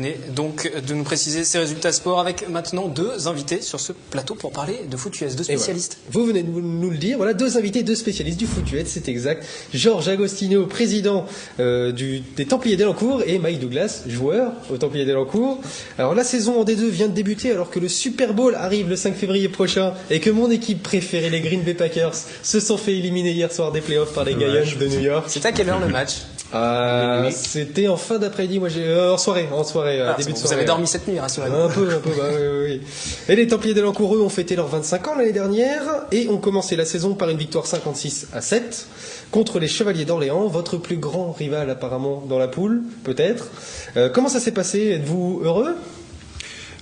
venez donc de nous préciser ces résultats sport avec maintenant deux invités sur ce plateau pour parler de foot US, deux spécialistes. Voilà. Vous venez de nous le dire, voilà, deux invités, deux spécialistes du foot US, c'est exact. Georges Agostino, président des Templiers d'Elancourt, et Mike Douglas, joueur aux Templiers d'Elancourt. Alors la saison en D2 vient de débuter alors que le Super Bowl arrive le 5 février prochain et que mon équipe préférée, les Green Bay Packers, se sont fait éliminer hier soir des playoffs par les Giants de New York. C'est à quelle heure le match? C'était en fin d'après-midi, moi en soirée, début de soirée. Vous avez dormi cette nuit, rassurez-vous. Un peu, bah, oui. Et les Templiers d'Elancourt, eux, ont fêté leurs 25 ans l'année dernière et ont commencé la saison par une victoire 56-7 contre les Chevaliers d'Orléans, votre plus grand rival apparemment dans la poule, peut-être. Comment ça s'est passé? Êtes-vous heureux?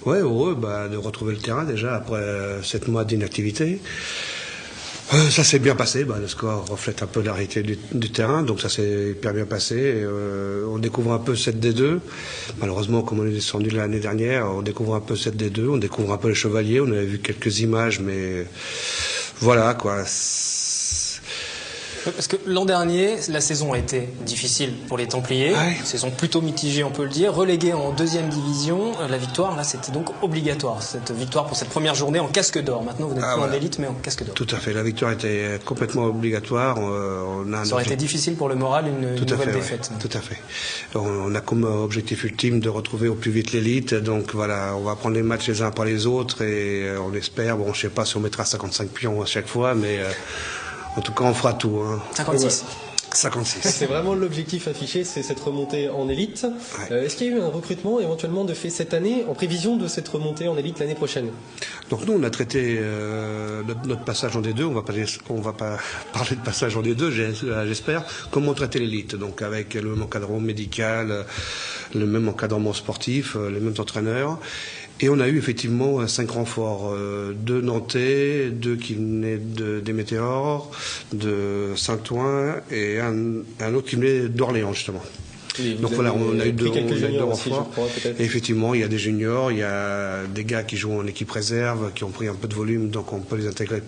Ouais, heureux de retrouver le terrain déjà après 7 mois d'inactivité. Ça s'est bien passé, le score reflète un peu la réalité du terrain, donc ça s'est hyper bien passé. On découvre un peu cette D2. Malheureusement, comme on est descendu l'année dernière, on découvre un peu cette D2, on découvre un peu les Chevaliers, on avait vu quelques images, mais voilà quoi. Parce que l'an dernier, la saison a été difficile pour les Templiers, une saison plutôt mitigée on peut le dire, relégués en 2e division, la victoire là c'était donc obligatoire, cette victoire pour cette première journée en casque d'or. Maintenant vous n'êtes plus en élite mais en casque d'or. Tout à fait, la victoire était complètement obligatoire. Ça aurait été difficile pour le moral une nouvelle défaite. Tout à fait. On a comme objectif ultime de retrouver au plus vite l'élite, donc voilà, on va prendre les matchs les uns par les autres et on espère, je sais pas si on mettra 55 pions à chaque fois, mais... En tout cas, on fera tout. 56. 56. C'est vraiment l'objectif affiché, c'est cette remontée en élite. Ouais. Est-ce qu'il y a eu un recrutement éventuellement de fait cette année en prévision de cette remontée en élite l'année prochaine? Donc nous, on a traité notre passage en D2. On va pas parler de passage en D2, j'espère. Comment traiter l'élite? Donc avec le même encadrement médical, le même encadrement sportif, les mêmes entraîneurs. Et on a eu effectivement 5 renforts, 2 Nantais, 2 qui venaient des Météores, de Saint-Ouen et un autre qui venait d'Orléans justement. Donc voilà, on a eu deux renforts. Et effectivement, il y a des juniors, il y a des gars qui jouent en équipe réserve, qui ont pris un peu de volume, donc on peut les intégrer,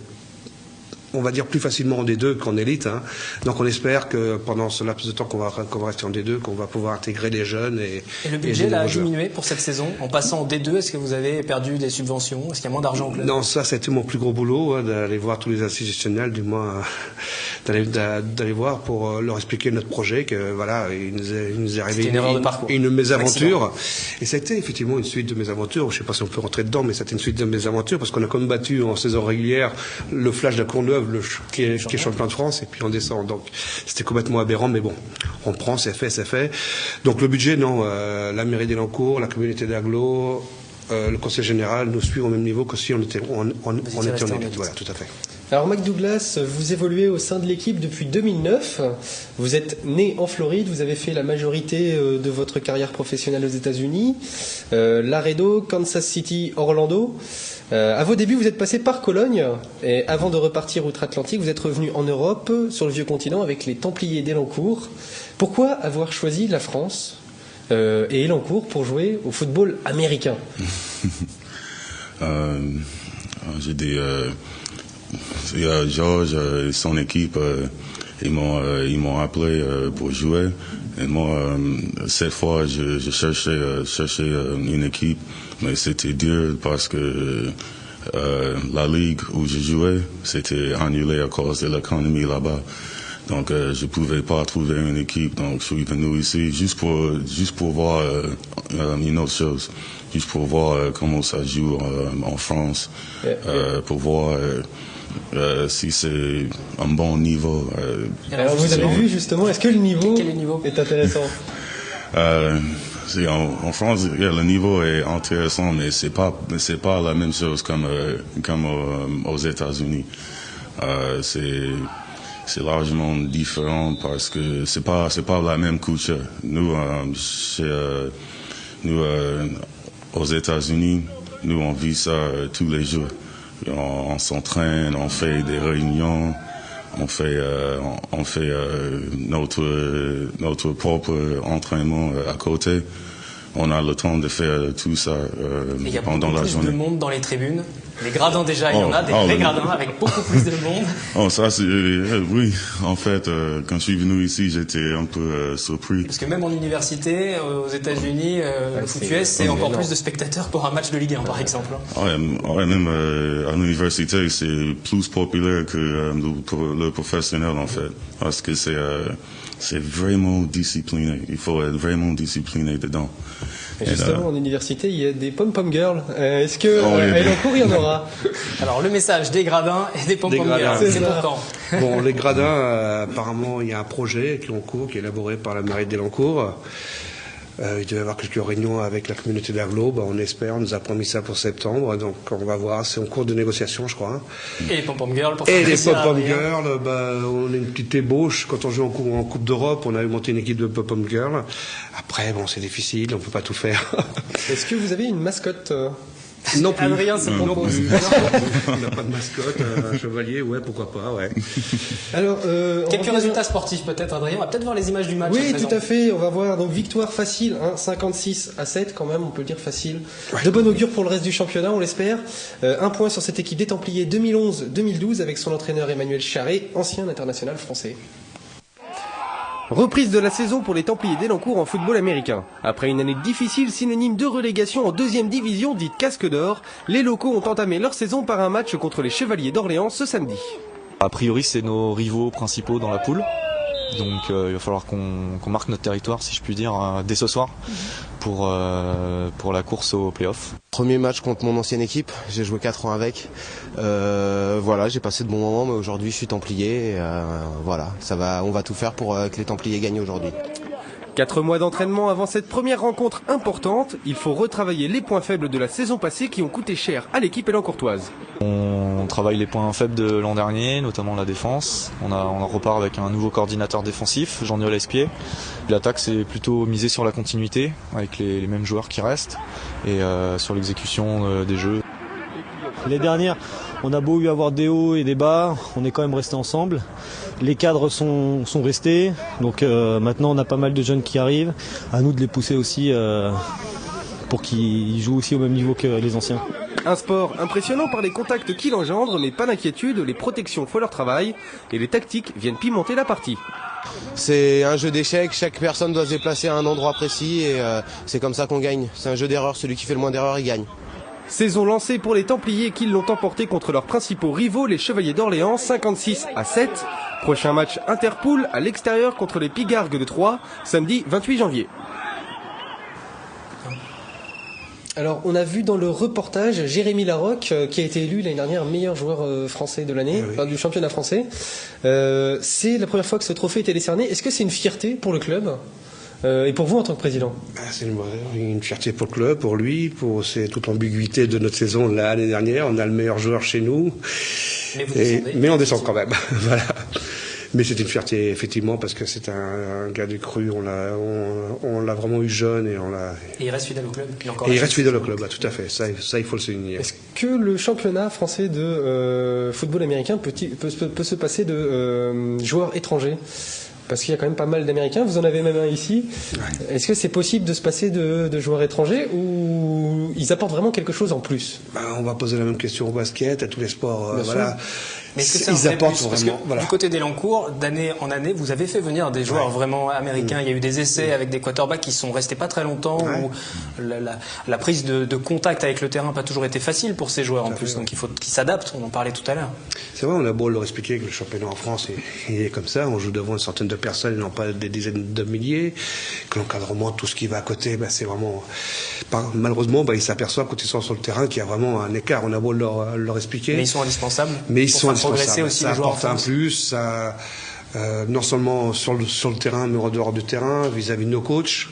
on va dire, plus facilement en D2 qu'en élite. Donc on espère que pendant ce laps de temps qu'on va rester en D2, qu'on va pouvoir intégrer les jeunes. Et le budget a diminué pour cette saison en passant en D2. Est-ce que vous avez perdu des subventions? Est-ce qu'il y a moins d'argent au club? Non, ça c'était mon plus gros boulot, d'aller voir tous les institutionnels, du moins d'aller voir pour leur expliquer notre projet, que voilà, il nous est arrivé une mésaventure. Et ça a été effectivement une suite de mésaventures. Je sais pas si on peut rentrer dedans, mais c'était une suite de mésaventures parce qu'on a comme battu en saison régulière le Flash de la Courneuve, qui est champion de France, et puis on descend. Donc c'était complètement aberrant, mais bon, on prend, c'est fait. Donc le budget, non, la mairie d'Elancourt, la communauté d'Aglo, le conseil général nous suivent au même niveau que si on était en élite. Voilà, tout à fait. Alors Mike Douglas, vous évoluez au sein de l'équipe depuis 2009. Vous êtes né en Floride, vous avez fait la majorité de votre carrière professionnelle aux États-Unis, Laredo, Kansas City, Orlando. À vos débuts, vous êtes passé par Cologne et avant de repartir outre-Atlantique, vous êtes revenu en Europe, sur le vieux continent, avec les Templiers d'Elancourt. Pourquoi avoir choisi la France et Elancourt pour jouer au football américain? J'ai dit... Georges et son équipe, ils m'ont appelé pour jouer. Et moi, cette fois, je cherchais une équipe, mais c'était dur parce que la ligue où je jouais, c'était annulé à cause de l'économie là-bas. Donc, je pouvais pas trouver une équipe. Donc, je suis venu ici juste pour voir une autre chose, juste pour voir comment ça joue en France, pour voir si c'est un bon niveau. Alors vous avez vu justement, est-ce que le niveau est intéressant? En France, le niveau est intéressant, mais c'est pas la même chose comme aux États-Unis. C'est largement différent parce que c'est pas la même culture. Nous, aux États-Unis, nous on vit ça tous les jours. On s'entraîne, on fait des réunions, on fait notre propre entraînement à côté. on a le temps de faire tout ça pendant la journée. Il y a beaucoup plus de monde dans les tribunes. Les gradins déjà, il y en a des vrais gradins avec beaucoup plus de monde. Ça c'est oui. En fait, quand je suis venu ici, j'étais un peu surpris. Parce que même en université, aux États-Unis, le foot US, c'est encore plus de spectateurs pour un match de Ligue 1, par exemple. Même à l'université, c'est plus populaire que le professionnel en fait, parce que c'est vraiment discipliné. Il faut être vraiment discipliné dedans. Et justement, en université, il y a des pom-pom girls. Est-ce que à Elancourt, il y en aura? Alors, le message des gradins et des pom-pom girls, c'est pour quand? Bon, les gradins, apparemment, il y a un projet qui est en cours, qui est élaboré par la mairie d'Elancourt. Il devait y avoir quelques réunions avec la communauté d'Aglo. On espère, on nous a promis ça pour septembre. Donc, on va voir. C'est en cours de négociation, je crois. Et les pom-pom girls pour Et les pom-pom girls, on a une petite ébauche. Quand on joue en Coupe d'Europe, on a monté une équipe de pom-pom girls. Après, c'est difficile, on peut pas tout faire. Est-ce que vous avez une mascotte? Non plus. Adrien se propose. On n'a pas de mascotte, un chevalier, ouais, pourquoi pas, ouais. Alors, quelques résultats sportifs peut-être, Adrien. On va peut-être voir les images du match. Oui, tout à fait. On va voir donc victoire facile, 56-7 quand même, on peut le dire facile. Ouais. De bon augure pour le reste du championnat, on l'espère. Un point sur cette équipe des Templiers 2011-2012 avec son entraîneur Emmanuel Charret, ancien international français. Reprise de la saison pour les Templiers d'Elancourt en football américain. Après une année difficile, synonyme de relégation en deuxième division dite Casque d'Or, les locaux ont entamé leur saison par un match contre les Chevaliers d'Orléans ce samedi. A priori, c'est nos rivaux principaux dans la poule. Donc il va falloir qu'on marque notre territoire, si je puis dire, dès ce soir pour la course au play-off. Premier match contre mon ancienne équipe, j'ai joué 4 ans avec. Voilà, j'ai passé de bons moments, mais aujourd'hui je suis Templier. Voilà, on va tout faire pour que les Templiers gagnent aujourd'hui. 4 mois d'entraînement avant cette première rencontre importante, il faut retravailler les points faibles de la saison passée qui ont coûté cher à l'équipe elancourtoise. On travaille les points faibles de l'an dernier, notamment la défense. On repart avec un nouveau coordinateur défensif, Jean-Noël Espier. L'attaque, c'est plutôt misé sur la continuité, avec les mêmes joueurs qui restent, et sur l'exécution des jeux. Les dernières, on a beau eu avoir des hauts et des bas, on est quand même restés ensemble. Les cadres sont restés, donc maintenant on a pas mal de jeunes qui arrivent. À nous de les pousser aussi pour qu'ils jouent aussi au même niveau que les anciens. Un sport impressionnant par les contacts qu'il engendre, mais pas d'inquiétude, les protections font leur travail et les tactiques viennent pimenter la partie. C'est un jeu d'échecs, chaque personne doit se déplacer à un endroit précis et c'est comme ça qu'on gagne. C'est un jeu d'erreurs, celui qui fait le moins d'erreurs, il gagne. Saison lancée pour les Templiers qui l'ont emporté contre leurs principaux rivaux, les Chevaliers d'Orléans, 56-7. Prochain match interpool à l'extérieur contre les Pigargues de Troyes, samedi 28 janvier. Alors, on a vu dans le reportage Jérémy Larocque, qui a été élu l'année dernière meilleur joueur français de l'année, enfin, du championnat français. C'est la première fois que ce trophée était décerné. Est-ce que c'est une fierté pour le club et pour vous en tant que président? C'est une fierté pour le club, pour lui, c'est toute l'ambiguïté de notre saison l'année dernière. On a le meilleur joueur chez nous, mais on descend quand même. Voilà. Mais c'est une fierté effectivement parce que c'est un gars du cru. On l'a vraiment eu jeune et Et il reste fidèle au club. Il reste fidèle au club, tout à fait. Ça il faut le souligner. Est-ce que le championnat français de football américain peut se passer de joueurs étrangers? Parce qu'il y a quand même pas mal d'Américains, vous en avez même un ici. Ouais. Est-ce que c'est possible de se passer de joueurs étrangers ou ils apportent vraiment quelque chose en plus? On va poser la même question au basket, à tous les sports. Voilà. Mais est-ce que ils apportent vraiment. Voilà. Du côté d'Elancourt, d'année en année, vous avez fait venir des joueurs vraiment américains. Il y a eu des essais avec des quarterbacks qui sont restés pas très longtemps, où la prise de contact avec le terrain n'a pas toujours été facile pour ces joueurs en plus. Donc il faut qu'ils s'adaptent, on en parlait tout à l'heure. C'est vrai, on a beau leur expliquer que le championnat en France est comme ça, on joue devant une centaine de personnes et non pas des dizaines de milliers, que l'encadrement, tout ce qui va à côté, c'est vraiment... Malheureusement, ils s'aperçoivent quand ils sont sur le terrain qu'il y a vraiment un écart. On a beau leur expliquer. Mais ils sont indispensables. Mais ils sont progresser aussi ça les joueurs apporte un plus, ça, non seulement sur le terrain, mais en dehors du terrain, vis-à-vis de nos coachs,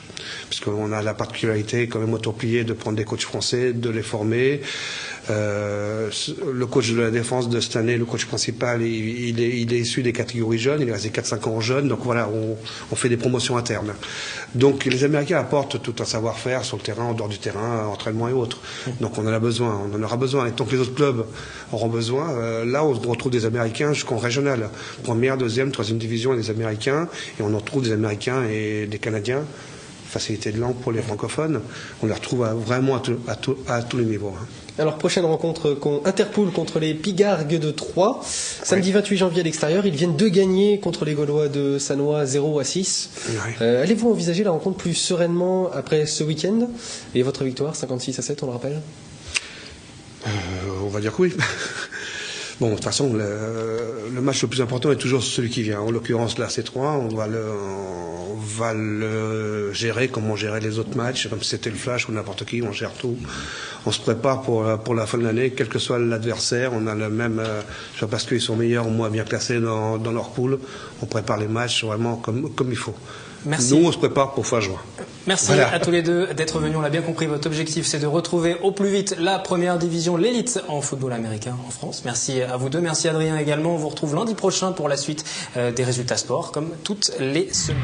parce qu'on a la particularité quand même au Templier de prendre des coachs français, de les former. Le coach de la défense de cette année, le coach principal, il est issu des catégories jeunes, il est resté 4-5 ans jeune, donc voilà, on fait des promotions internes. Donc les Américains apportent tout un savoir-faire sur le terrain, en dehors du terrain, entraînement et autres. Donc on en a besoin, on en aura besoin. Et tant que les autres clubs auront besoin, là on retrouve des Américains jusqu'en régional. Première, deuxième, troisième division, des Américains, et on en trouve des Américains et des Canadiens facilité de langue pour les francophones. On les retrouve vraiment à tous les niveaux. Alors, prochaine rencontre Interpool contre les Pigargues de Troyes. Samedi 28 janvier à l'extérieur. Ils viennent de gagner contre les Gaulois de Sannois 0-6. Oui. Allez-vous envisager la rencontre plus sereinement après ce week-end et votre victoire 56-7, on le rappelle? On va dire que oui. Bon, de toute façon, le match le plus important est toujours celui qui vient. En l'occurrence, là, c'est 3. On va le gérer comme on gérait les autres matchs, comme si c'était le Flash ou n'importe qui, on gère tout. On se prépare pour la fin de l'année, quel que soit l'adversaire. On a le même, parce qu'ils sont meilleurs ou moins bien classés dans leur poule. On prépare les matchs vraiment comme il faut. Merci. Nous, on se prépare pour fin juin. Merci voilà. à tous les deux d'être venus. On l'a bien compris, votre objectif, c'est de retrouver au plus vite la première division, l'élite en football américain en France. Merci à vous deux. Merci Adrien également. On vous retrouve lundi prochain pour la suite des résultats sport, comme toutes les semaines.